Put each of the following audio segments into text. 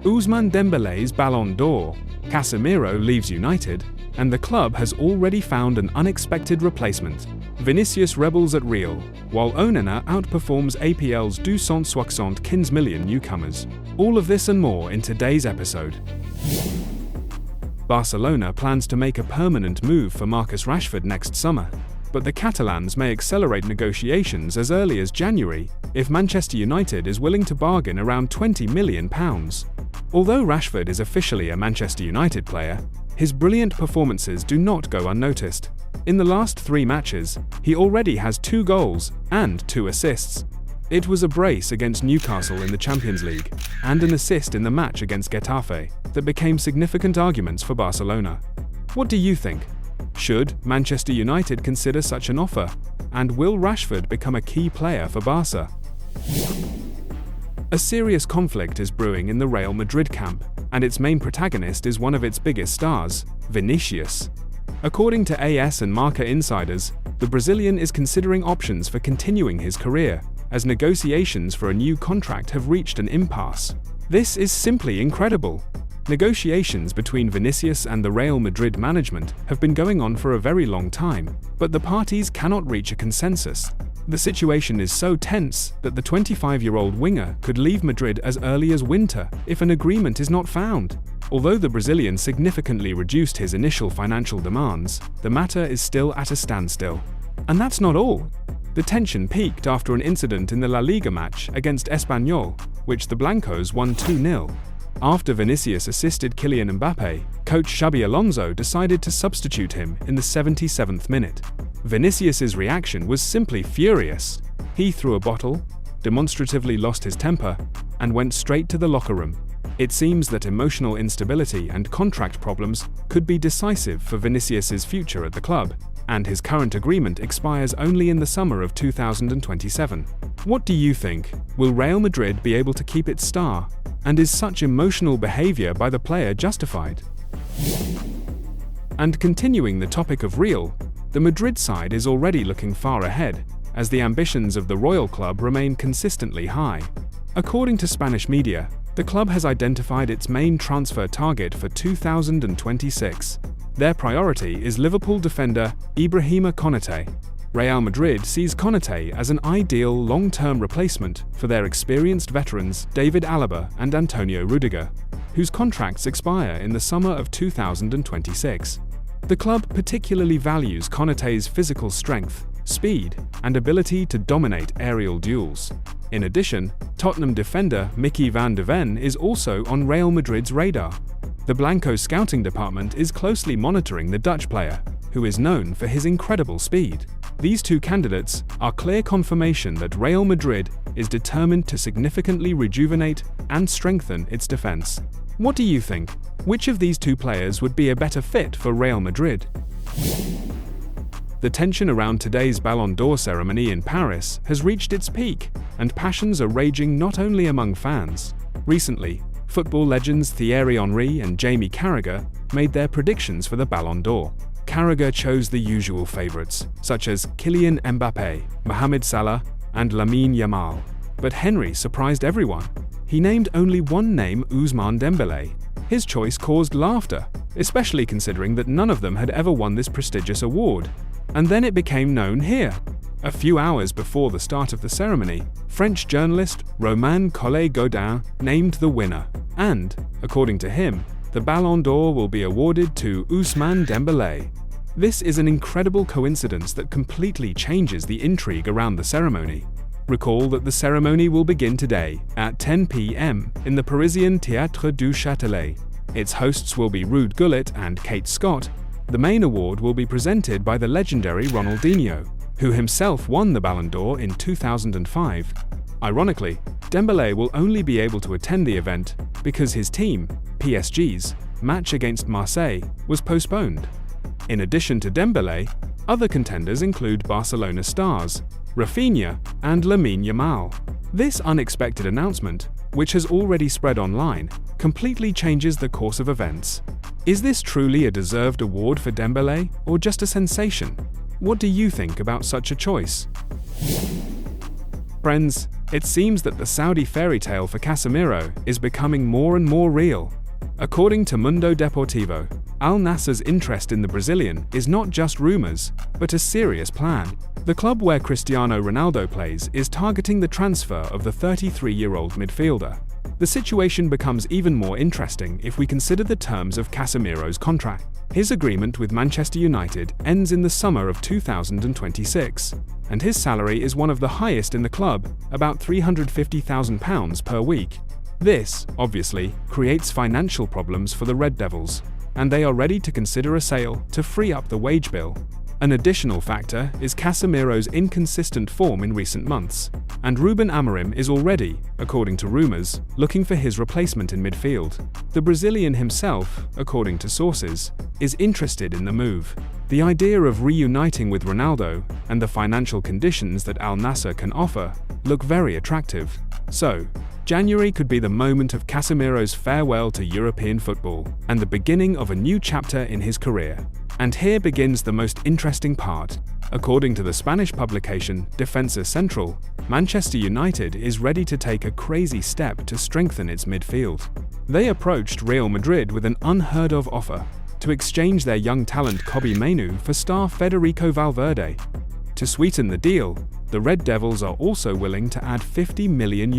Ousmane Dembélé's Ballon d'Or, Casemiro leaves United, and the club has already found an unexpected replacement. Vinicius rebels at Real, while Onana outperforms APL's 275 million newcomers. All of this and more in today's episode. Barcelona plans to make a permanent move for Marcus Rashford next summer, but the Catalans may accelerate negotiations as early as January if Manchester United is willing to bargain around £20 million. Although Rashford is officially a Manchester United player, his brilliant performances do not go unnoticed. In the last 3 matches, he already has 2 goals and 2 assists. It was a brace against Newcastle in the Champions League and an assist in the match against Getafe that became significant arguments for Barcelona. What do you think? Should Manchester United consider such an offer? And will Rashford become a key player for Barca? A serious conflict is brewing in the Real Madrid camp, and its main protagonist is one of its biggest stars, Vinicius. According to AS and Marca insiders, the Brazilian is considering options for continuing his career, as negotiations for a new contract have reached an impasse. This is simply incredible. Negotiations between Vinicius and the Real Madrid management have been going on for a very long time, but the parties cannot reach a consensus. The situation is so tense that the 25-year-old winger could leave Madrid as early as winter if an agreement is not found. Although the Brazilian significantly reduced his initial financial demands, the matter is still at a standstill. And that's not all. The tension peaked after an incident in the La Liga match against Espanyol, which the Blancos won 2-0. After Vinicius assisted Kylian Mbappé, coach Xabi Alonso decided to substitute him in the 77th minute. Vinicius's reaction was simply furious. He threw a bottle, demonstratively lost his temper, and went straight to the locker room. It seems that emotional instability and contract problems could be decisive for Vinicius's future at the club, and his current agreement expires only in the summer of 2027. What do you think? Will Real Madrid be able to keep its star? And is such emotional behavior by the player justified? And continuing the topic of Real, the Madrid side is already looking far ahead, as the ambitions of the Royal Club remain consistently high. According to Spanish media, the club has identified its main transfer target for 2026. Their priority is Liverpool defender Ibrahima Konaté. Real Madrid sees Konaté as an ideal long-term replacement for their experienced veterans David Alaba and Antonio Rudiger, whose contracts expire in the summer of 2026. The club particularly values Konaté's physical strength, speed, and ability to dominate aerial duels. In addition, Tottenham defender Mickey van de Ven is also on Real Madrid's radar. The Blanco scouting department is closely monitoring the Dutch player, who is known for his incredible speed. These 2 candidates are clear confirmation that Real Madrid is determined to significantly rejuvenate and strengthen its defense. What do you think? Which of these 2 players would be a better fit for Real Madrid? The tension around today's Ballon d'Or ceremony in Paris has reached its peak, and passions are raging not only among fans. Recently, football legends Thierry Henry and Jamie Carragher made their predictions for the Ballon d'Or. Carragher chose the usual favorites, such as Kylian Mbappé, Mohamed Salah, and Lamine Yamal. But Henry surprised everyone. He named only one name, Ousmane Dembélé. His choice caused laughter, especially considering that none of them had ever won this prestigious award. And then it became known here. A few hours before the start of the ceremony, French journalist Romain Collet-Gaudin named the winner, and, according to him, the Ballon d'Or will be awarded to Ousmane Dembélé. This is an incredible coincidence that completely changes the intrigue around the ceremony. Recall that the ceremony will begin today at 10 p.m. in the Parisian Théâtre du Châtelet. Its hosts will be Ruud Gullit and Kate Scott. The main award will be presented by the legendary Ronaldinho, who himself won the Ballon d'Or in 2005. Ironically, Dembélé will only be able to attend the event because his team, PSG's, match against Marseille was postponed. In addition to Dembélé, other contenders include Barcelona stars, Rafinha, and Lamine Yamal. This unexpected announcement, which has already spread online, completely changes the course of events. Is this truly a deserved award for Dembélé, or just a sensation? What do you think about such a choice? Friends, it seems that the Saudi fairy tale for Casemiro is becoming more and more real. According to Mundo Deportivo, Al-Nassr's interest in the Brazilian is not just rumors, but a serious plan. The club where Cristiano Ronaldo plays is targeting the transfer of the 33-year-old midfielder. The situation becomes even more interesting if we consider the terms of Casemiro's contract. His agreement with Manchester United ends in the summer of 2026, and his salary is one of the highest in the club, about £350,000 per week. This, obviously, creates financial problems for the Red Devils, and they are ready to consider a sale to free up the wage bill. An additional factor is Casemiro's inconsistent form in recent months, and Ruben Amorim is already, according to rumors, looking for his replacement in midfield. The Brazilian himself, according to sources, is interested in the move. The idea of reuniting with Ronaldo and the financial conditions that Al-Nassr can offer look very attractive. So, January could be the moment of Casemiro's farewell to European football and the beginning of a new chapter in his career. And here begins the most interesting part. According to the Spanish publication Defensa Central, Manchester United is ready to take a crazy step to strengthen its midfield. They approached Real Madrid with an unheard-of offer to exchange their young talent Kobbie Mainoo for star Federico Valverde. To sweeten the deal, the Red Devils are also willing to add €50 million.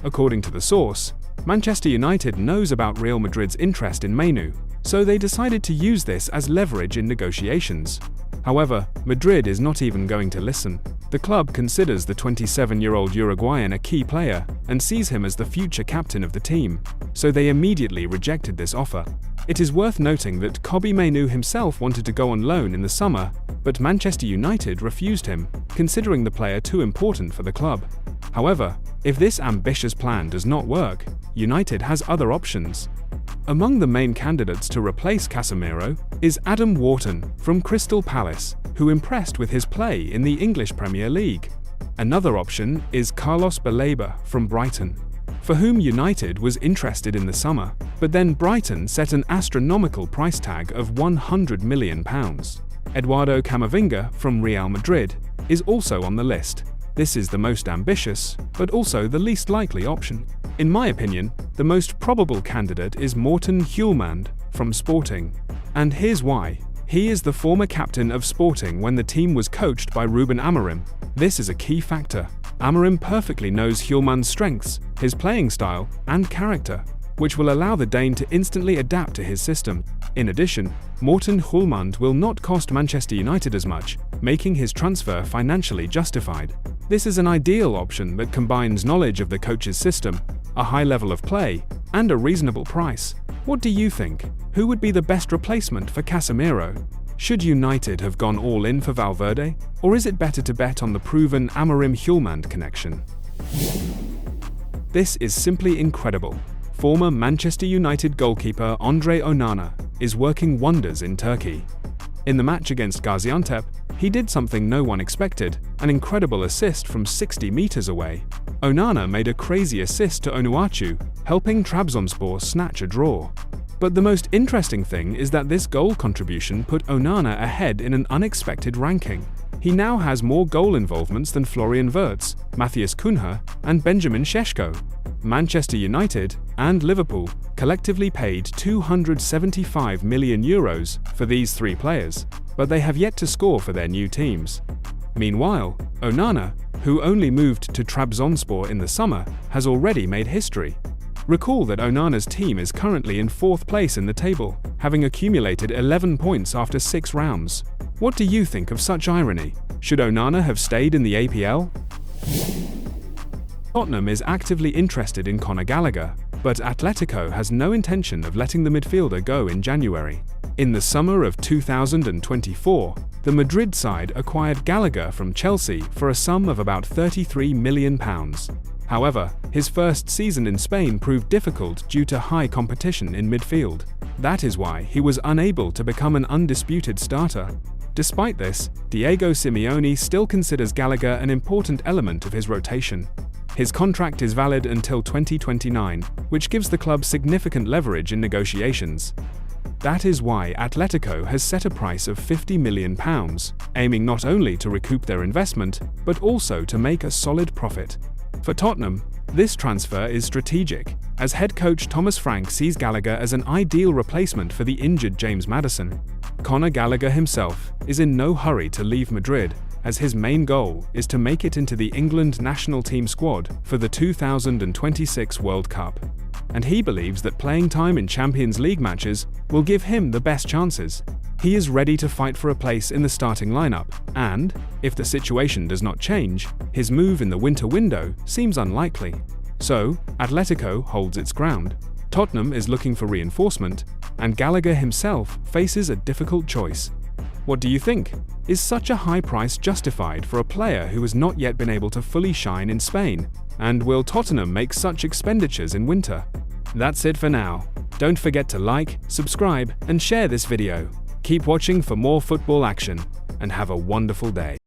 According to the source, Manchester United knows about Real Madrid's interest in Mainoo, so they decided to use this as leverage in negotiations. However, Madrid is not even going to listen. The club considers the 27-year-old Uruguayan a key player and sees him as the future captain of the team, so they immediately rejected this offer. It is worth noting that Kobbie Mainoo himself wanted to go on loan in the summer, but Manchester United refused him, considering the player too important for the club. However, if this ambitious plan does not work, United has other options. Among the main candidates to replace Casemiro is Adam Wharton from Crystal Palace, who impressed with his play in the English Premier League. Another option is Carlos Baleba from Brighton, for whom United was interested in the summer, but then Brighton set an astronomical price tag of £100 million. Eduardo Camavinga from Real Madrid is also on the list. This is the most ambitious, but also the least likely option. In my opinion, the most probable candidate is Morten Hjulmand from Sporting. And here's why. He is the former captain of Sporting when the team was coached by Ruben Amorim. This is a key factor. Amorim perfectly knows Hjulmand's strengths, his playing style, and character, which will allow the Dane to instantly adapt to his system. In addition, Morten Hjulmand will not cost Manchester United as much, making his transfer financially justified. This is an ideal option that combines knowledge of the coach's system, a high level of play, and a reasonable price. What do you think? Who would be the best replacement for Casemiro? Should United have gone all in for Valverde, or is it better to bet on the proven Amorim-Hjulmand connection? This is simply incredible. Former Manchester United goalkeeper Andre Onana is working wonders in Turkey. In the match against Gaziantep, he did something no one expected, an incredible assist from 60 meters away. Onana made a crazy assist to Onuachu, helping Trabzonspor snatch a draw. But the most interesting thing is that this goal contribution put Onana ahead in an unexpected ranking. He now has more goal involvements than Florian Wirtz, Matthias Cunha, and Benjamin Šeško. Manchester United and Liverpool collectively paid €275 million for these three players, but they have yet to score for their new teams. Meanwhile, Onana, who only moved to Trabzonspor in the summer, has already made history. Recall that Onana's team is currently in 4th place in the table, having accumulated 11 points after 6 rounds. What do you think of such irony? Should Onana have stayed in the APL? Tottenham is actively interested in Conor Gallagher, but Atletico has no intention of letting the midfielder go in January. In the summer of 2024, the Madrid side acquired Gallagher from Chelsea for a sum of about £33 million. However, his first season in Spain proved difficult due to high competition in midfield. That is why he was unable to become an undisputed starter. Despite this, Diego Simeone still considers Gallagher an important element of his rotation. His contract is valid until 2029, which gives the club significant leverage in negotiations. That is why Atletico has set a price of £50 million, aiming not only to recoup their investment, but also to make a solid profit. For Tottenham, this transfer is strategic, as head coach Thomas Frank sees Gallagher as an ideal replacement for the injured James Maddison. Conor Gallagher himself is in no hurry to leave Madrid, as his main goal is to make it into the England national team squad for the 2026 World Cup. And he believes that playing time in Champions League matches will give him the best chances. He is ready to fight for a place in the starting lineup, and, if the situation does not change, his move in the winter window seems unlikely. So, Atletico holds its ground, Tottenham is looking for reinforcement, and Gallagher himself faces a difficult choice. What do you think? Is such a high price justified for a player who has not yet been able to fully shine in Spain? And will Tottenham make such expenditures in winter? That's it for now. Don't forget to like, subscribe, and share this video. Keep watching for more football action, and have a wonderful day.